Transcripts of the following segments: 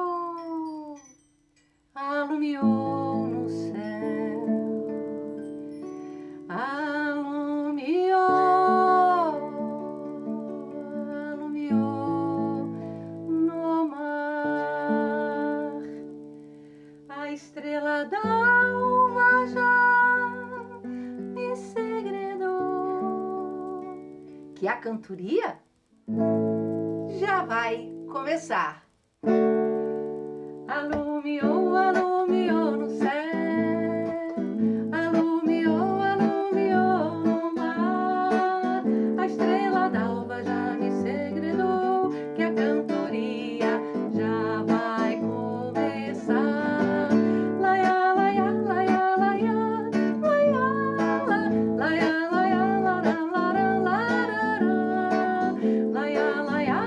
Alumiou, alumiou no céu, alumiou, alumiou no mar, a estrela d'alva já me segredou que a cantoria já vai começar. Alumiou, alumiou no céu, alumiou, alumiou no mar, a estrela d'alva já me segredou que a cantoria já vai começar. Laia, laia, laia, laia, laia, laia, laia, lara, lara, lara, laia, laia, laia,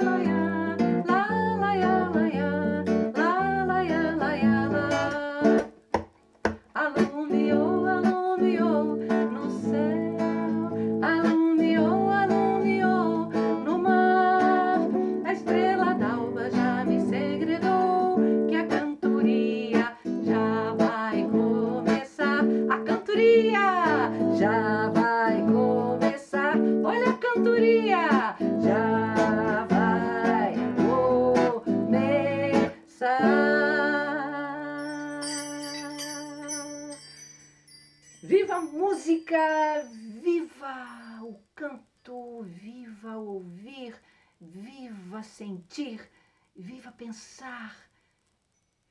laia, la, laia, laia, la, laia, laia, la. Alumiou, alumiou no céu, alumiou, alumiou no mar, a estrela d'alva já me segredou que a cantoria já vai começar. A cantoria já vai começar. Olha a cantoria já vai começar. Viva a música, viva o canto, viva ouvir, viva sentir, viva pensar,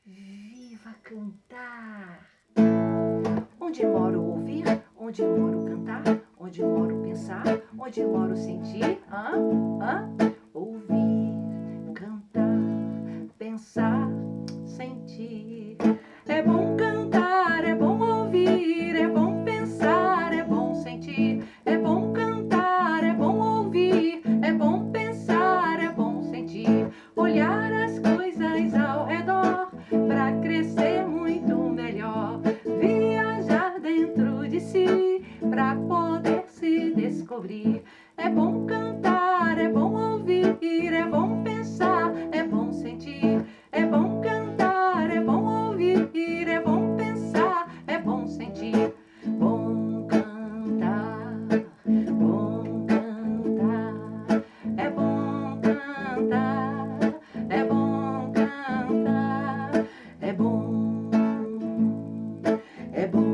viva cantar. Onde moro ouvir, onde moro cantar, onde moro pensar, onde moro sentir, ouvir, cantar, pensar, sentir. É bom cantar, é bom ouvir, é bom pensar, é bom sentir. É bom cantar, é bom ouvir, é bom pensar, é bom sentir. Olhar as coisas ao redor pra crescer muito melhor. Viajar dentro de si pra poder se descobrir. É bom cantar, é bom ouvir, é bom pensar, é bom sentir. É bom cantar, é bom ouvir, é bom pensar, é bom sentir. Bom cantar, bom cantar, é bom cantar, é bom cantar, é bom, é bom.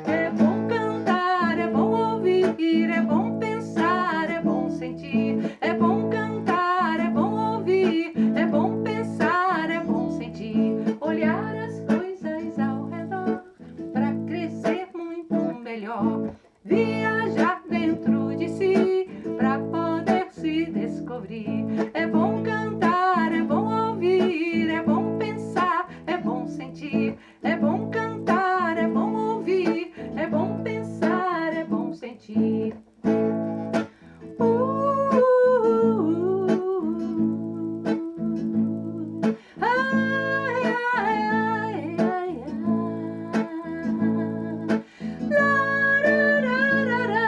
É bom cantar, é bom ouvir, é bom pensar, é bom sentir. É bom cantar, é bom ouvir, é bom pensar, é bom sentir. Olhar as coisas ao redor pra crescer muito melhor. Viajar dentro de si pra poder se descobrir. É bom cantar, é bom ouvir, é bom pensar, é bom sentir. É bom cantar, é bom ouvir, é bom pensar, é bom sentir. Ai, ai, ai, ai, ai. Larararara,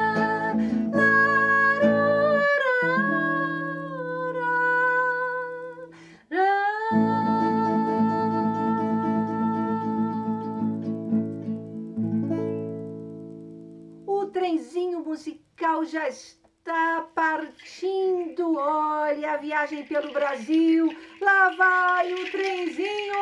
o trenzinho musical já está partindo. Olha a viagem pelo Brasil. Lá vai o trenzinho.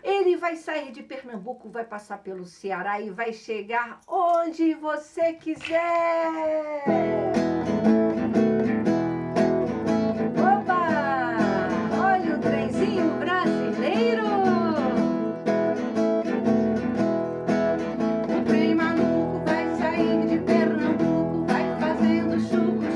Ele vai sair de Pernambuco, vai passar pelo Ceará e vai chegar onde você quiser. Opa! Olha o trenzinho brasileiro. O trem maluco vai sair de Pernambuco, vai fazendo chuco,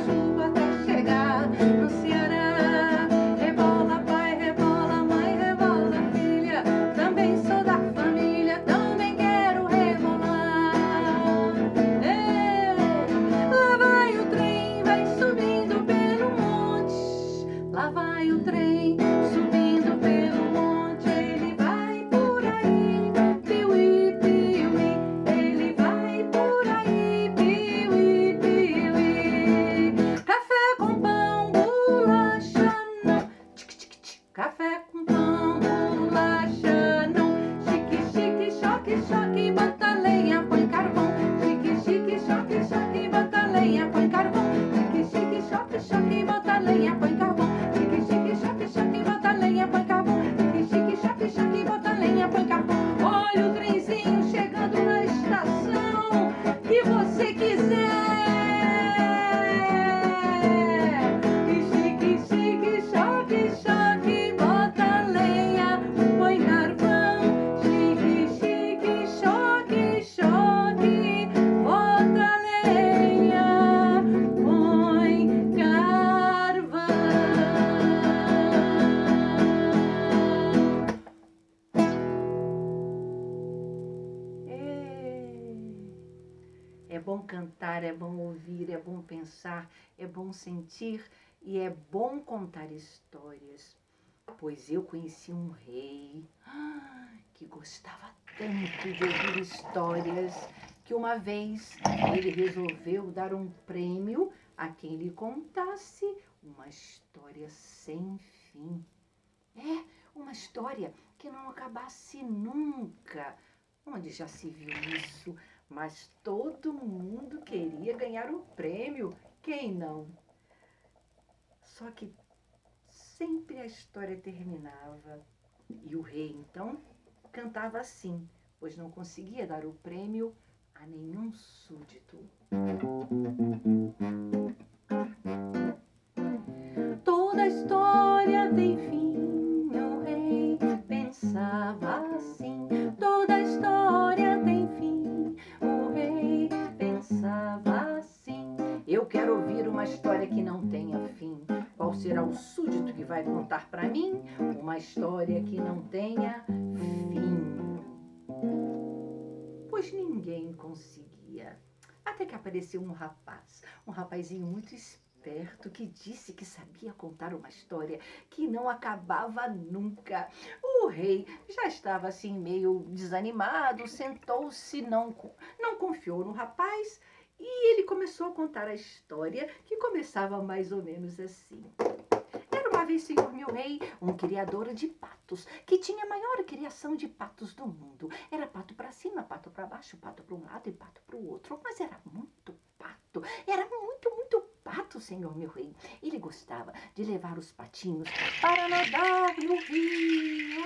é bom ouvir, é bom pensar, é bom sentir e é bom contar histórias. Pois eu conheci um rei que gostava tanto de ouvir histórias que uma vez ele resolveu dar um prêmio a quem lhe contasse uma história sem fim. Uma história que não acabasse nunca. Onde já se viu isso? Mas todo mundo queria ganhar o prêmio. Quem não? Só que sempre a história terminava. E o rei, então, cantava assim, pois não conseguia dar o prêmio a nenhum súdito. Toda história tem fim, o rei pensava assim. Toda história tem fim, o rei pensava assim. Eu quero ouvir uma história que não tenha fim. Qual será o súdito que vai contar pra mim uma história que não tenha fim? Pois ninguém conseguia. Até que apareceu um rapazinho muito esperto que disse que sabia contar uma história que não acabava nunca. O rei já estava assim meio desanimado, sentou-se, não confiou no rapaz e ele começou a contar a história que começava mais ou menos assim. Era uma vez, senhor meu rei, um criador de patos, que tinha a maior criação de patos do mundo. Era pato para cima, pato para baixo, pato para um lado e pato para o outro. Mas era muito pato, era muito, muito pato, senhor meu rei. Ele gostava de levar os patinhos para nadar no rio.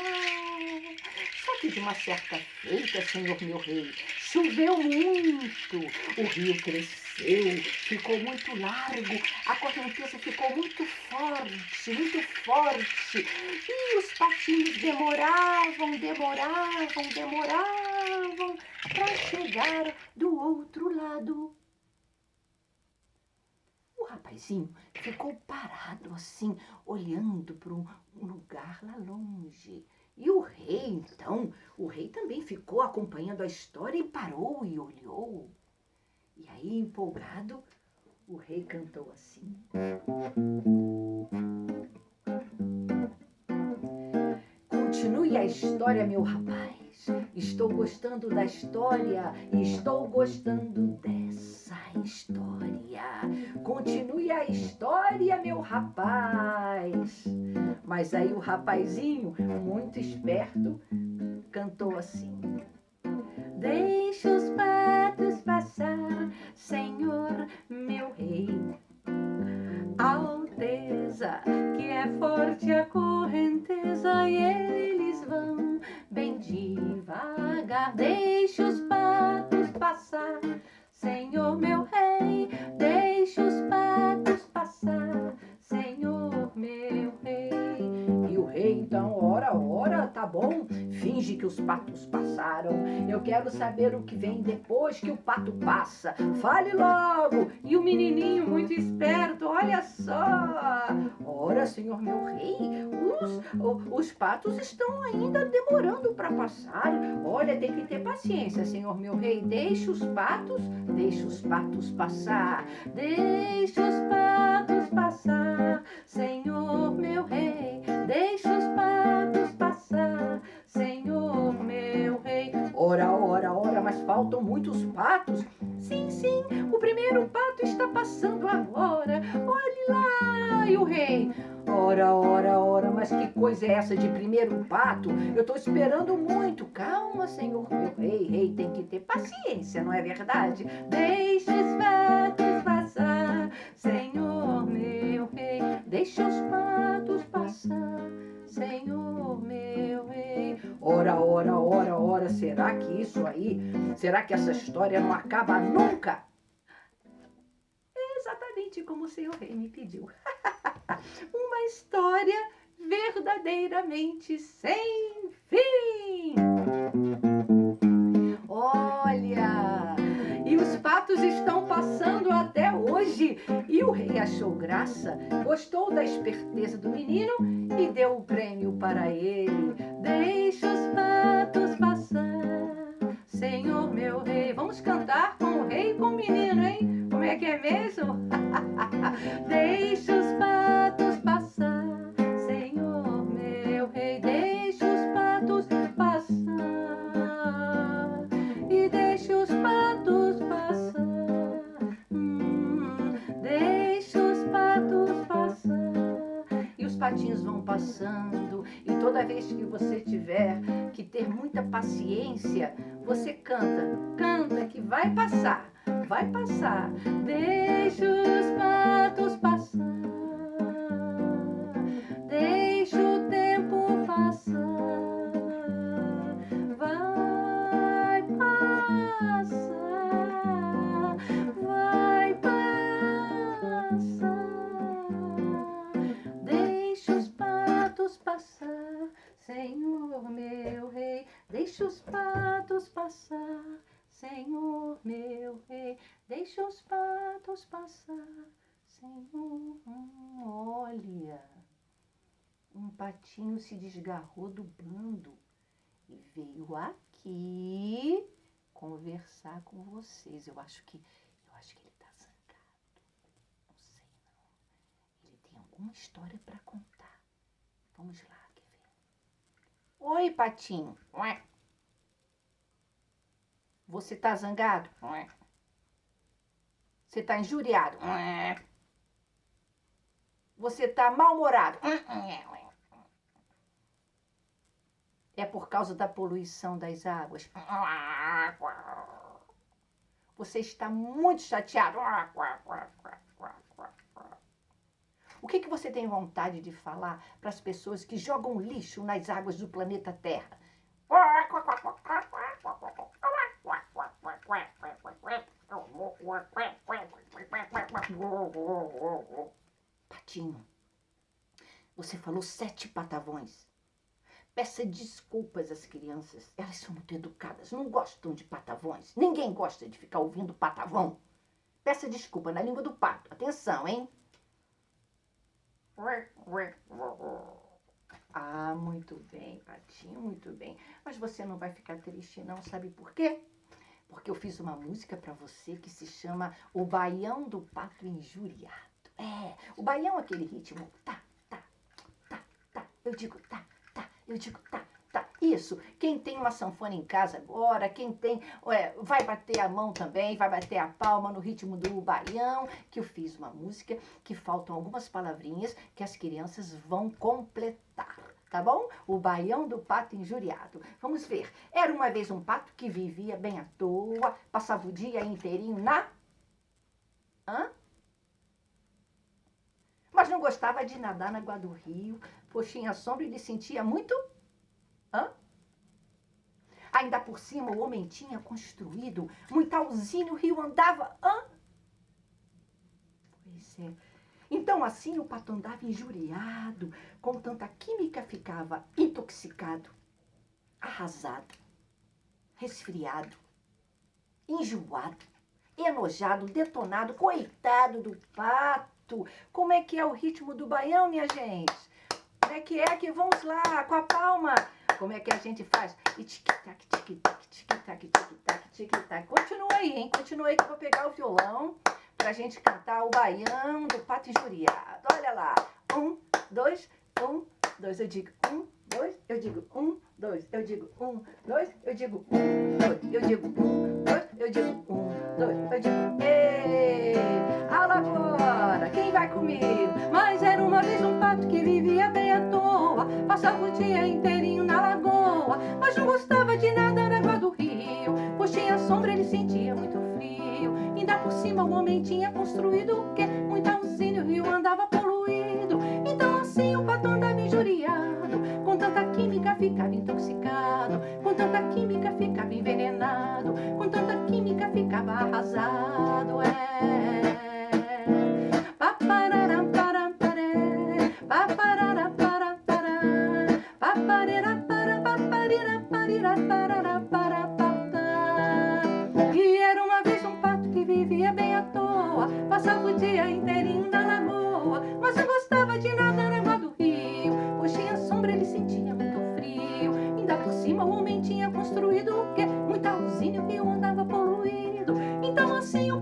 Só que de uma certa feita, senhor meu rei, choveu muito, o rio cresceu, ficou muito largo, a correnteza ficou muito forte, e os patinhos demoravam para chegar do outro lado. O rapazinho ficou parado assim, olhando para um lugar lá longe. E o rei, então, também ficou acompanhando a história e parou e olhou. E aí, empolgado, o rei cantou assim. Continue a história, meu rapaz. Estou gostando da história e estou gostando dessa história. Continue a história, meu rapaz. Mas aí o rapazinho, muito esperto, cantou assim. Deixe os patos passar, senhor meu rei. Alteza, que é forte a correnteza e eles vão bem devagar. Deixe os patos passar, senhor meu rei. Deixe os patos passar, senhor meu rei. E o rei então, ora, tá bom, finge que os patos passaram. Eu quero saber o que vem depois que o pato passa. Fale logo! E o menininho muito esperto, olha só! Ora, senhor meu rei, os patos estão ainda demorando para passar. Olha, tem que ter paciência, senhor meu rei. Deixe os patos passar. Deixe os patos passar, senhor meu rei. Deixe os patos passar, senhor meu rei. Ora, mas faltam muitos patos. Sim, o primeiro pato está passando agora. Olhe lá, e o rei. Ora, mas que coisa é essa de primeiro pato? Eu estou esperando muito. Calma, senhor meu rei, tem que ter paciência, não é verdade? Deixe os patos passar, senhor meu rei. Deixe os patos passar, senhor meu rei. Ora, será que isso aí, será que essa história não acaba nunca? Exatamente como o senhor rei me pediu. Uma história verdadeiramente sem fim. Olha, e os patos estão passando até hoje. E o rei achou graça, gostou da esperteza do menino e deu o prêmio para ele. Deixa os patos passar, senhor meu rei. Vamos cantar com o rei e com o menino, hein? é mesmo? Deixa os patos passar, Senhor meu rei, deixa os patos passar, e deixa os patos passar, deixa os patos passar. E os patinhos vão passando, e toda vez que você tiver que ter muita paciência, você canta, canta que vai passar, vai passar. Deixa os patos passar, deixa o tempo passar, vai passar, vai passar. Deixa os patos passar, Senhor meu rei, deixa os patos passar, Senhor meu rei, deixa os patos passar, Senhor. Olha, um patinho se desgarrou do bando e veio aqui conversar com vocês. Eu acho que ele tá zangado. Não sei não. Ele tem alguma história para contar. Vamos lá, quer ver? Oi, patinho. Você tá zangado? Você tá injuriado? Você tá mal-humorado? É por causa da poluição das águas? Você está muito chateado? O que você tem vontade de falar para as pessoas que jogam lixo nas águas do planeta Terra? Patinho, você falou 7 patavrões. Peça desculpas às crianças. Elas são muito educadas, não gostam de patavrões. Ninguém gosta de ficar ouvindo patavrão. Peça desculpa na língua do pato. Atenção, hein? Ah, muito bem, patinho, muito bem. Mas você não vai ficar triste não, sabe por quê? Porque eu fiz uma música pra você que se chama O Baião do Pato Injuriado. É, o baião é aquele ritmo, tá, tá, tá, tá, eu digo tá, tá, eu digo tá, tá. Isso, quem tem uma sanfona em casa agora, quem tem, vai bater a mão também, vai bater a palma no ritmo do baião, que eu fiz uma música que faltam algumas palavrinhas que as crianças vão completar. Tá bom? O Baião do Pato Injuriado. Vamos ver. Era uma vez um pato que vivia bem à toa, passava o dia inteirinho na... Mas não gostava de nadar na água do rio, pois tinha sombra e ele sentia muito... Ainda por cima o homem tinha construído muita usina, o rio andava... Pois é. Então assim o pato andava injuriado, com tanta química ficava intoxicado, arrasado, resfriado, enjoado, enojado, detonado, coitado do pato. Como é que é o ritmo do baião, minha gente? Como é que vamos lá, com a palma? Como é que a gente faz? E tic-tac, tic-tac, tic-tac, tic-tac, tic-tac. Continua aí, hein? Continua aí que eu vou pegar o violão pra gente cantar o Baião do Pato Injuriado. Olha lá. 1, 2, 1, 2. Eu digo 1, 2. Eu digo 1, 2. Eu digo 1, 2. Eu digo 1, 2. Eu digo 1, 2. Eu digo 1, 2. Eu digo ei! Agora, quem vai comigo? Mas era uma vez um pato que vivia bem à toa, passava o dia inteirinho na lagoa, mas não gostava de nada na água do rio, pois tinha sombra, ele sentia muito frio. Ainda por cima o homem tinha construído o quê? Muita usina e o rio andava poluído. Então assim o pato andava injuriado, com tanta química ficava intoxicado, com tanta química ficava envenenado, com tanta química ficava arrasado. E era uma vez um pato que vivia bem à toa, passava o dia inteirinho na lagoa, mas não gostava de nada na água do rio, pois tinha sombra, ele sentia muito frio. Ainda por cima o homem tinha construído o quê? Muita usina e o rio andava poluído. Então assim o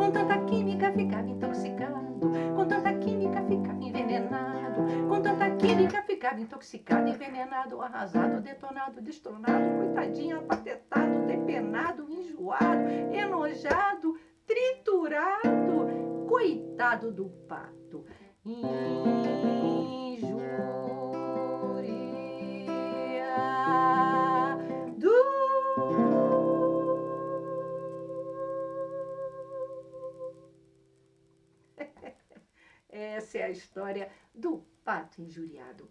Com tanta química ficava intoxicado, com tanta química ficava envenenado, com tanta química ficava intoxicado, envenenado, arrasado, detonado, destronado, coitadinho, apatetado, depenado, enjoado, enojado, triturado, coitado do pato. Injúria do Essa é a história do pato injuriado.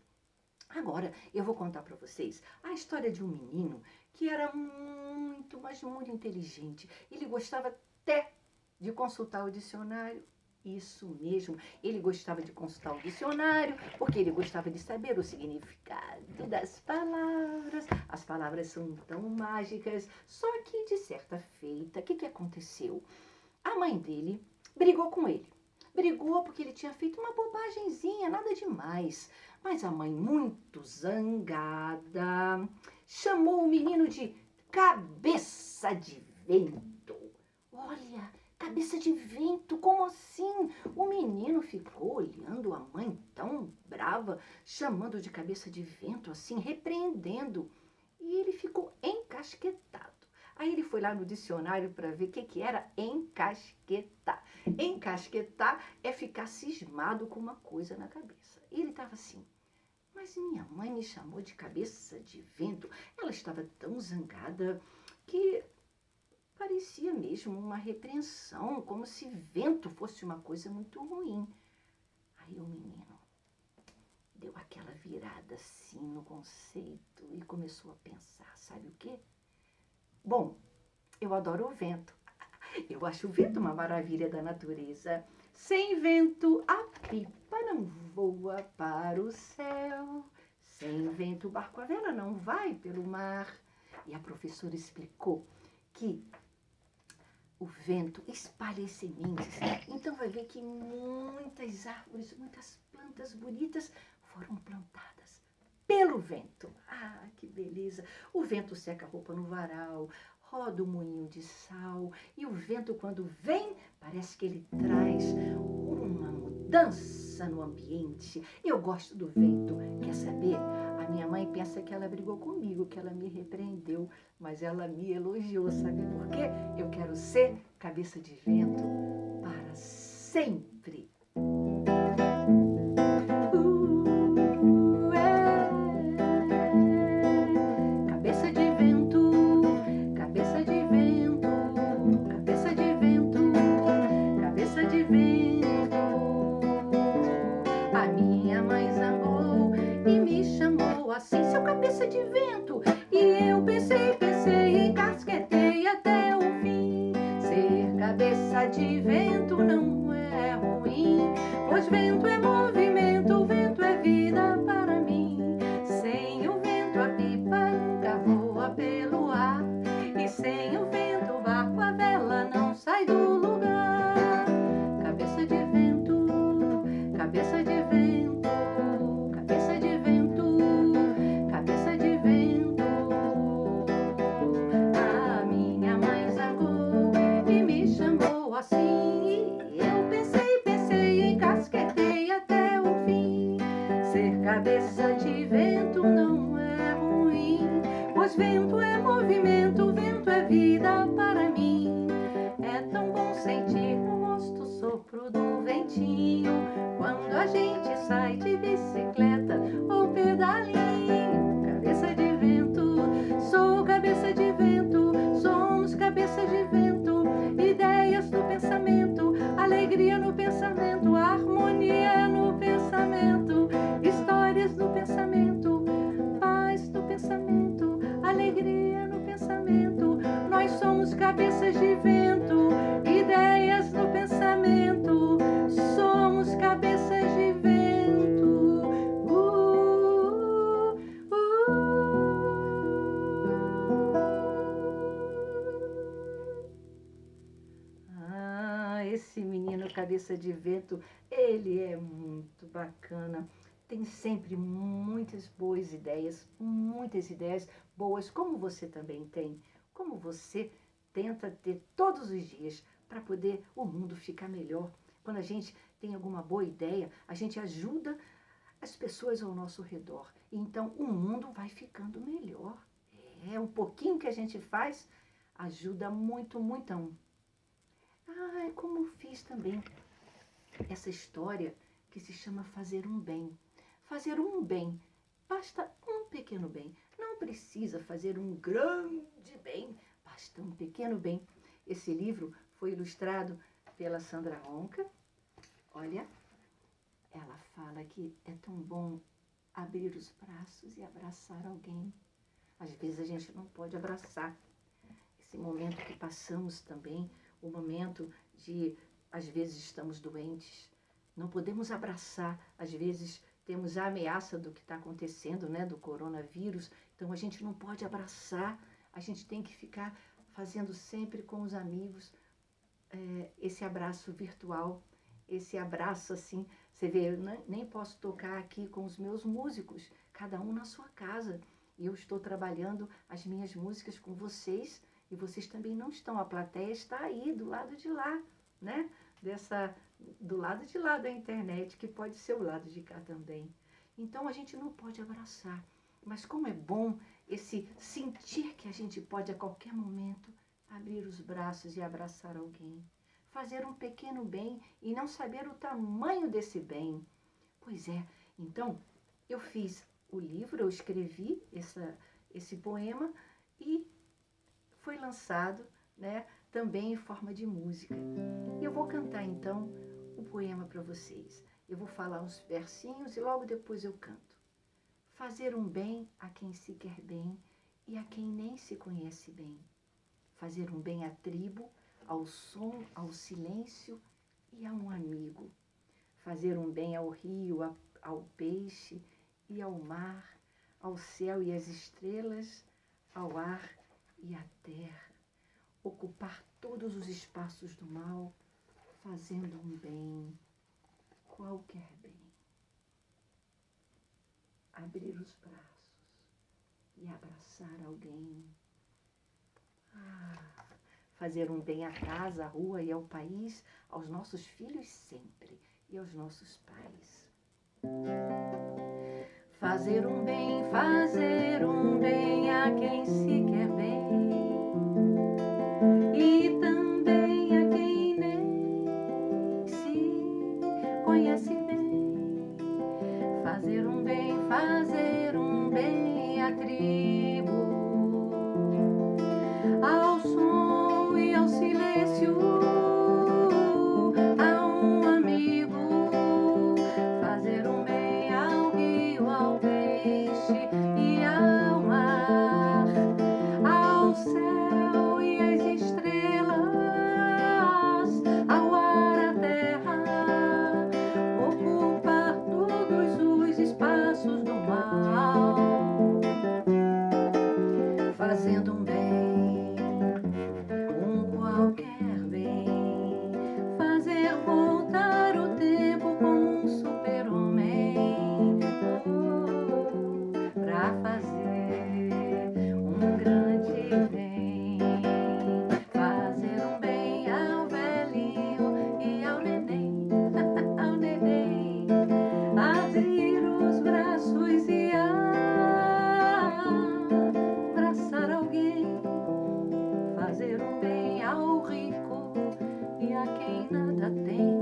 Agora eu vou contar para vocês a história de um menino que era muito, mas muito inteligente. Ele gostava até de consultar o dicionário. Isso mesmo, ele gostava de consultar o dicionário porque ele gostava de saber o significado das palavras. As palavras são tão mágicas, só que de certa feita, o que aconteceu? A mãe dele brigou com ele. Brigou porque ele tinha feito uma bobagemzinha, nada demais. Mas a mãe, muito zangada, chamou o menino de cabeça de vento. Olha, cabeça de vento, como assim? O menino ficou olhando a mãe tão brava, chamando de cabeça de vento, assim, repreendendo. E ele ficou encasquetado. Aí ele foi lá no dicionário para ver o que era encasquetar. Encasquetar é ficar cismado com uma coisa na cabeça. E ele estava assim, mas minha mãe me chamou de cabeça de vento. Ela estava tão zangada que parecia mesmo uma repreensão, como se vento fosse uma coisa muito ruim. Aí o menino deu aquela virada assim no conceito e começou a pensar, sabe o quê? Bom, eu adoro o vento. Eu acho o vento uma maravilha da natureza. Sem vento, a pipa não voa para o céu. Sem vento, o barco à vela não vai pelo mar. E a professora explicou que o vento espalha as sementes. Então vai ver que muitas árvores, muitas plantas bonitas foram plantadas pelo vento. Ah, que beleza! O vento seca a roupa no varal, roda o moinho de sal, e o vento, quando vem, parece que ele traz uma mudança no ambiente. Eu gosto do vento. Quer saber? A minha mãe pensa que ela brigou comigo, que ela me repreendeu, mas ela me elogiou. Sabe por quê? Eu quero ser cabeça de vento para sempre. Cabeça de vento, cabeça de vento, cabeça de vento, cabeça de vento. A minha mãe zangou e me chamou assim, seu cabeça de vento. E eu pensei, encasquetei até o fim. Ser cabeça de vento não é ruim, pois vento é movimento, vento é vida para mim. Sem o vento a pipa nunca voa pelo ar, e sem o vento o barco a vela não sai do lugar. Cabeça de vento, cabeça de vento, cabeça de vento, cabeça de vento. A minha mãe zangou e me chamou assim, e eu pensei, encasquetei até o fim. Ser cabeça de vento não é ruim, pois vento é movimento, vento é vida para mim. É tão bom sentir no rosto o sopro do ventinho, quando a gente sai de bicicleta ou pedalinho. Cabeça de vento, sou cabeça de vento, somos cabeça de vento. Ideias no pensamento, alegria no pensamento, harmonia no pensamento, histórias no pensamento, paz no pensamento, alegria no pensamento. Nós somos cabeças de vento, ideias no pensamento, somos cabeças de vento. Esse menino cabeça de vento, ele é muito bacana. Tem sempre muitas muitas ideias boas, como você também tem, como você tenta ter todos os dias para poder o mundo ficar melhor. Quando a gente tem alguma boa ideia, a gente ajuda as pessoas ao nosso redor. Então, o mundo vai ficando melhor. O pouquinho que a gente faz ajuda muito, muito. Como fiz também essa história que se chama Fazer um Bem. Fazer um bem, basta um pequeno bem. Não precisa fazer um grande bem, basta um pequeno bem. Esse livro foi ilustrado pela Sandra Ronca. Olha, ela fala que é tão bom abrir os braços e abraçar alguém. Às vezes a gente não pode abraçar. Esse momento que passamos também, o momento de, às vezes estamos doentes, não podemos abraçar, às vezes temos a ameaça do que está acontecendo, né, do coronavírus, então a gente não pode abraçar, a gente tem que ficar fazendo sempre com os amigos esse abraço virtual, esse abraço assim, você vê, eu nem posso tocar aqui com os meus músicos, cada um na sua casa, e eu estou trabalhando as minhas músicas com vocês, e vocês também não estão, a plateia está aí, do lado de lá, né? Do lado de lá da internet, que pode ser o lado de cá também. Então a gente não pode abraçar, mas como é bom esse sentir que a gente pode a qualquer momento abrir os braços e abraçar alguém. Fazer um pequeno bem e não saber o tamanho desse bem. Pois é, então eu fiz o livro, eu escrevi esse poema e foi lançado, né, também em forma de música. E eu vou cantar então o poema para vocês. Eu vou falar uns versinhos e logo depois eu canto. Fazer um bem a quem se quer bem e a quem nem se conhece bem. Fazer um bem à tribo, ao som, ao silêncio e a um amigo. Fazer um bem ao rio, ao peixe e ao mar, ao céu e às estrelas, ao ar e à terra. Ocupar todos os espaços do mal, fazendo um bem, qualquer bem. Abrir os braços e abraçar alguém. Fazer um bem à casa, à rua e ao país, aos nossos filhos sempre e aos nossos pais. Fazer um bem a quem se quer bem e também a quem nem se conhece bem. Fazer um bem à tribo, ao som e ao silêncio, a um amigo. Fazer um bem ao rio, ao peixe e ao mar, ao céu e às estrelas, ao ar, à terra. Ocupar todos os espaços do mal, fazendo um bem, qualquer bem. Fazer voltar o tempo como um super-homem, pra fazer um grande bem. Fazer um bem ao velhinho e ao neném, ao neném. Abrir os braços e abraçar alguém. Fazer um bem ao rico e a quem nada tem.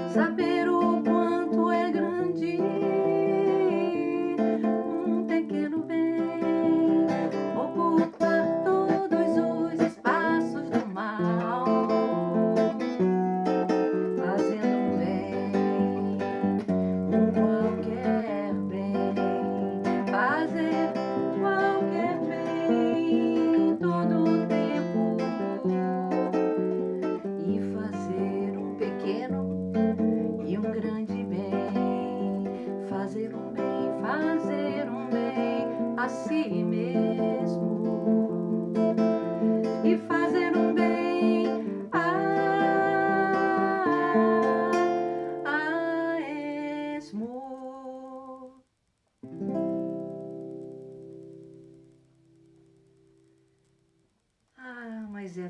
Saber o quanto é grande um pequeno bem. Ocupar todos os espaços do mal, fazendo um bem, qualquer bem. Fazer qualquer bem todo o tempo e fazer um pequeno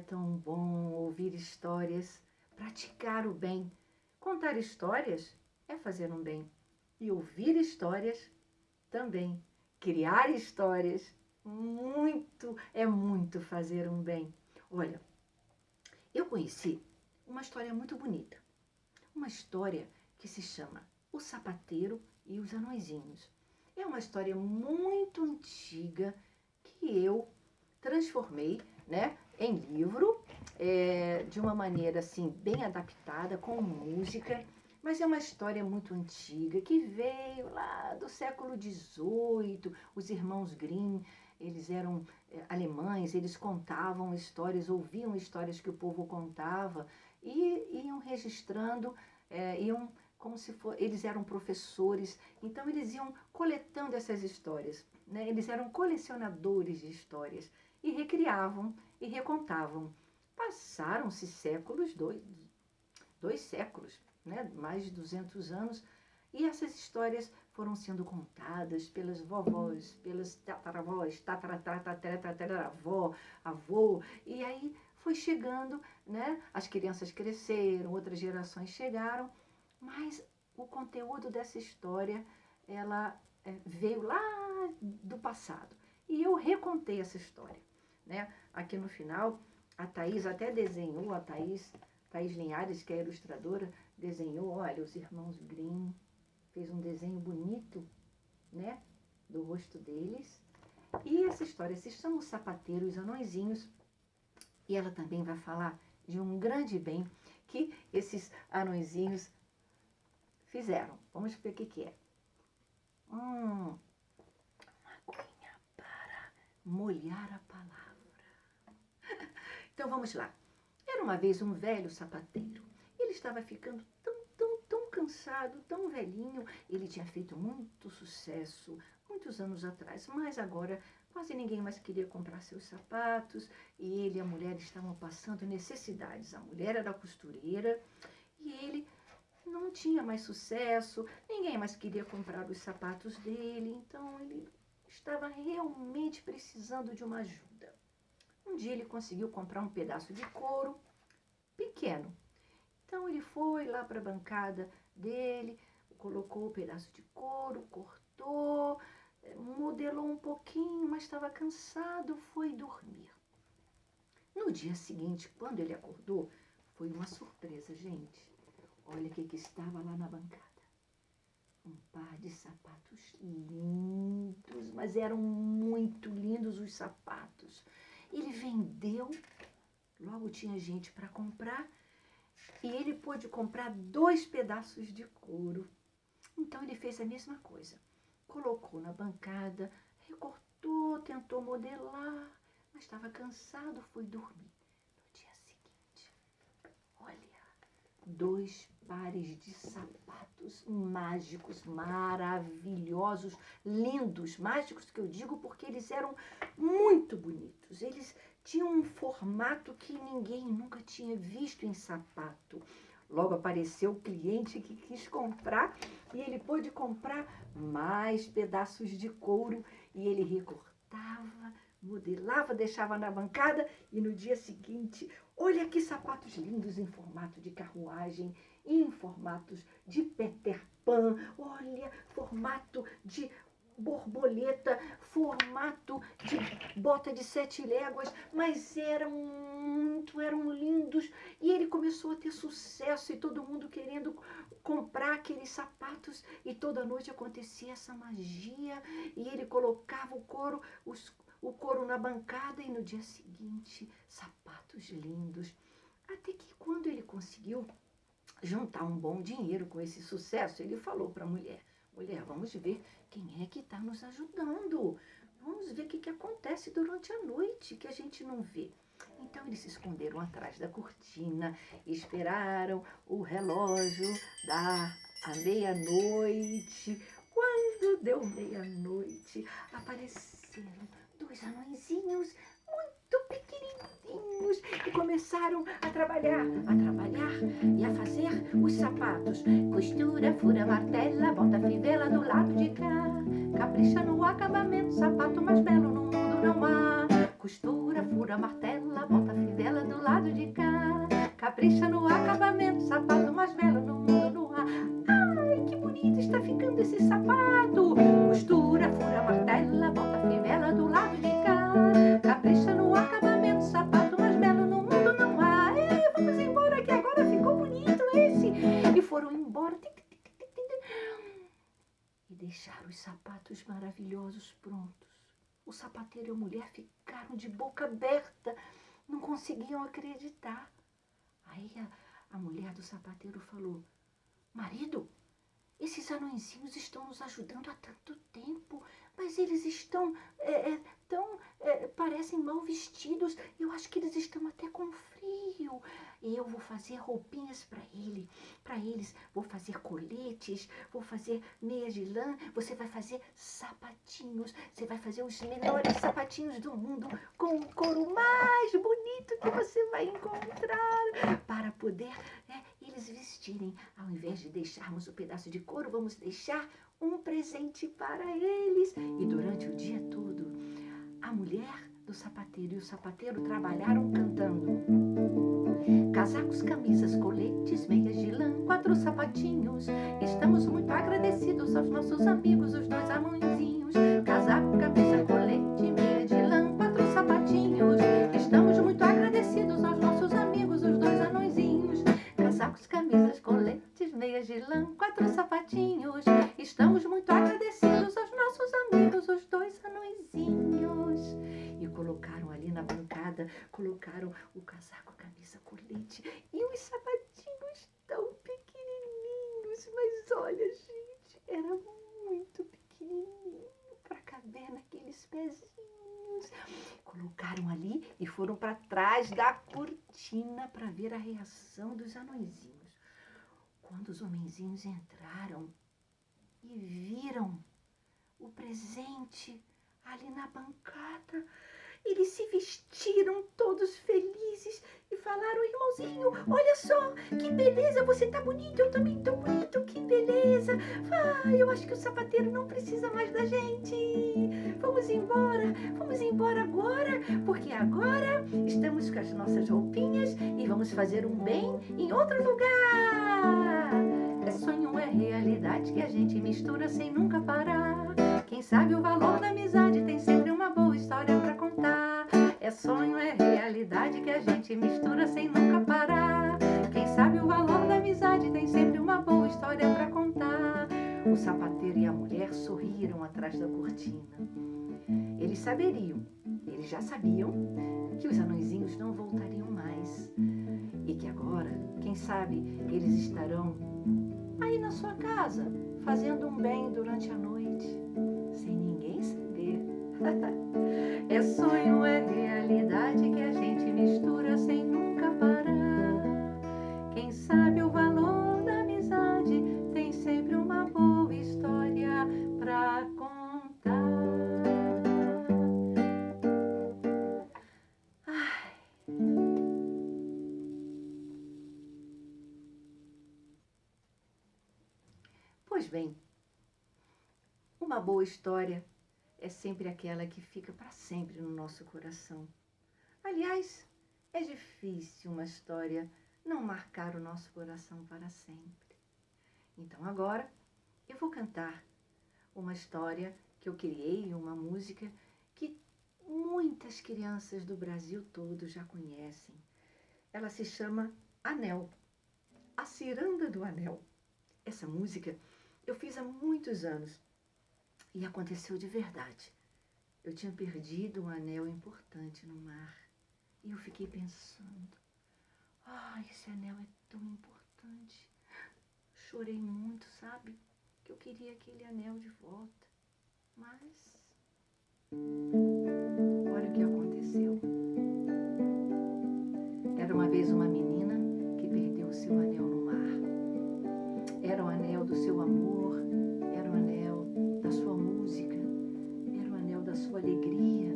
tão bom ouvir histórias, praticar o bem. Contar histórias é fazer um bem. E ouvir histórias também. Criar histórias, é muito fazer um bem. Olha, eu conheci uma história muito bonita. Uma história que se chama O Sapateiro e os Anõezinhos. É uma história muito antiga que eu transformei, né, em livro, de uma maneira assim bem adaptada, com música, mas é uma história muito antiga que veio lá do século XVIII. Os irmãos Grimm, eles eram alemães, eles contavam histórias, ouviam histórias que o povo contava e iam registrando, iam como se for, eles eram professores, então eles iam coletando essas histórias, né? Eles eram colecionadores de histórias e recriavam e recontavam. Passaram-se séculos, dois séculos, né? Mais de 200 anos, e essas histórias foram sendo contadas pelas vovós, pelas tataravós, tataravó, avô, e aí foi chegando, né? As crianças cresceram, outras gerações chegaram, mas o conteúdo dessa história, ela veio lá do passado. E eu recontei essa história, né? Aqui no final, a Thaís até desenhou, a Thaís Linhares, que é ilustradora, desenhou, olha, os irmãos Grimm, fez um desenho bonito, né? Do rosto deles. E essa história se chama O Sapateiro e os Anõezinhos. E ela também vai falar de um grande bem que esses anõezinhos fizeram. Vamos ver o que é. Uma aguinha para molhar a palavra. Então vamos lá. Era uma vez um velho sapateiro. Ele estava ficando tão cansado, tão velhinho. Ele tinha feito muito sucesso muitos anos atrás, mas agora quase ninguém mais queria comprar seus sapatos. E ele e a mulher estavam passando necessidades. A mulher era costureira e ele não tinha mais sucesso, ninguém mais queria comprar os sapatos dele, então ele estava realmente precisando de uma ajuda. Um dia ele conseguiu comprar um pedaço de couro pequeno. Então ele foi lá para a bancada dele, colocou o pedaço de couro, cortou, modelou um pouquinho, mas estava cansado, foi dormir. No dia seguinte, quando ele acordou, foi uma surpresa, gente. Olha o que estava lá na bancada. Um par de sapatos lindos, mas eram muito lindos os sapatos. Ele vendeu, logo tinha gente para comprar, e ele pôde comprar 2 pedaços de couro. Então ele fez a mesma coisa. Colocou na bancada, recortou, tentou modelar, mas estava cansado, foi dormir. No dia seguinte, olha, 2 pares de sapatos mágicos, maravilhosos, lindos, mágicos que eu digo porque eles eram muito bonitos. Eles tinham um formato que ninguém nunca tinha visto em sapato. Logo apareceu o cliente que quis comprar e ele pôde comprar mais pedaços de couro e ele recortava, modelava, deixava na bancada e no dia seguinte, olha que sapatos lindos em formato de carruagem, em formatos de Peter Pan, olha, formato de borboleta, formato de bota de 7 léguas, mas eram lindos. E ele começou a ter sucesso e todo mundo querendo comprar aqueles sapatos e toda noite acontecia essa magia e ele colocava o couro na bancada e no dia seguinte, sapatos lindos. Até que quando ele conseguiu juntar um bom dinheiro com esse sucesso, ele falou para a mulher, mulher, vamos ver quem é que está nos ajudando. Vamos ver o que acontece durante a noite que a gente não vê. Então eles se esconderam atrás da cortina, esperaram o relógio dar a meia-noite. Quando deu meia-noite, apareceram 2 anõezinhos muito pequenininhos e começaram a trabalhar e a fazer os sapatos. Costura, fura, martela, bota a fivela do lado de cá. Capricha no acabamento, sapato mais belo no mundo não há. Costura, fura, martela, amarela, bota a fivela do lado de cá. Capricha no acabamento, sapato mais belo no mundo no ar. Ai, que bonito está ficando esse sapato. Costura, fura, martela, bota a fivela do lado de cá. Capricha no acabamento, sapato mais belo no mundo não há. Vamos embora que agora ficou bonito esse. E foram embora. E deixaram os sapatos maravilhosos prontos. O sapateiro e a mulher ficaram de boca aberta, não conseguiam acreditar. Aí a mulher do sapateiro falou: marido, esses anõezinhos estão nos ajudando há tanto tempo, mas eles estão parecem mal vestidos. Eu acho que eles estão até com frio. E eu vou fazer roupinhas para eles. Vou fazer coletes, vou fazer meias de lã. Você vai fazer sapatinhos. Você vai fazer os melhores sapatinhos do mundo com o couro mais bonito que você vai encontrar para poder eles vestirem. Ao invés de deixarmos o pedaço de couro, vamos deixar um presente para eles. E durante o dia todo, a mulher do sapateiro e o sapateiro trabalharam cantando: casacos, camisas, coletes, meias de lã, 4 sapatinhos. Estamos muito agradecidos aos nossos amigos, os 2 anõezinhos. Casaco, camisa, colete, meia de lã, 4 sapatinhos. Estamos muito agradecidos aos nossos amigos, os 2 anõezinhos. Casacos, camisas, coletes, meias de lã, 4 sapatinhos. Estamos muito agradecidos aos nossos amigos, os 2 anõezinhos. E colocaram ali na bancada, colocaram o casaco, a camisa, colete e os sapatinhos tão pequenininhos. Mas olha, gente, era muito pequenininho para caber naqueles pezinhos. Colocaram ali e foram para trás da cortina para ver a reação dos anõezinhos. Quando os homenzinhos entraram e viram o presente ali na bancada, eles se vestiram todos felizes e falaram: irmãozinho, olha só, que beleza, você tá bonito, eu também tô bonito, que beleza. Eu acho que o sapateiro não precisa mais da gente. Vamos embora agora, porque agora estamos com as nossas roupinhas e vamos fazer um bem em outro lugar. É sonho, é realidade que a gente mistura sem nunca parar. Quem sabe o valor da amizade tem sempre uma boa história pra contar. É sonho, é realidade que a gente mistura sem nunca parar. Quem sabe o valor da amizade tem sempre uma boa história pra contar. O sapateiro e a mulher sorriram atrás da cortina. Eles já sabiam que os anõezinhos não voltariam mais. E que agora, quem sabe, eles estarão aí na sua casa, fazendo um bem durante a noite, sem ninguém saber. É sonho, é realidade que a gente mistura sem nunca parar. Quem sabe o valor da amizade tem sempre uma boa história pra contar. Pois bem, uma boa história é sempre aquela que fica para sempre no nosso coração. Aliás, é difícil uma história não marcar o nosso coração para sempre. Então agora eu vou cantar uma história que eu criei, uma música que muitas crianças do Brasil todo já conhecem. Ela se chama Anel, a Ciranda do Anel. Essa música eu fiz há muitos anos e aconteceu de verdade. Eu tinha perdido um anel importante no mar e eu fiquei pensando: esse anel é tão importante. Chorei muito, sabe? Que eu queria aquele anel de volta. Mas olha o que aconteceu. Era uma vez uma menina que perdeu o seu anel no mar. Era o anel do seu amor, era o anel da sua música, era o anel da sua alegria.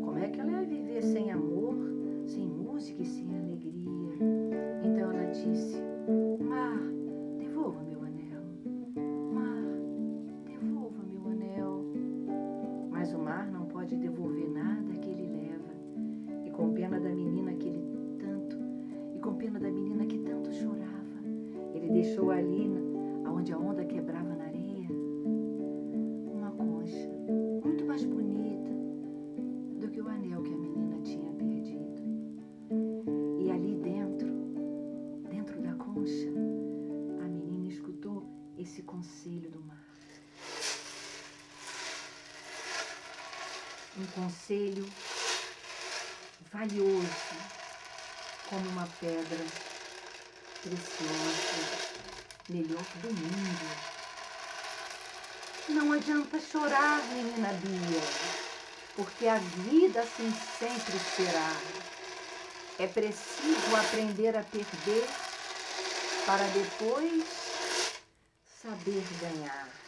Como é que ela ia viver sem amor, sem música e sem alegria? Então ela disse: mar, devolva meu anel. Mar, devolva meu anel. Mas o mar não pode devolver nada que ele leva. E com pena da menina pena da menina que tanto chorava. Ele deixou ali, onde a onda quebrava na areia, uma concha muito mais bonita do que o anel que a menina tinha perdido. E ali dentro da concha, a menina escutou esse conselho do mar. Um conselho valioso, como uma pedra preciosa, melhor do mundo. Não adianta chorar, menina Bia, porque a vida assim sempre será. É preciso aprender a perder para depois saber ganhar.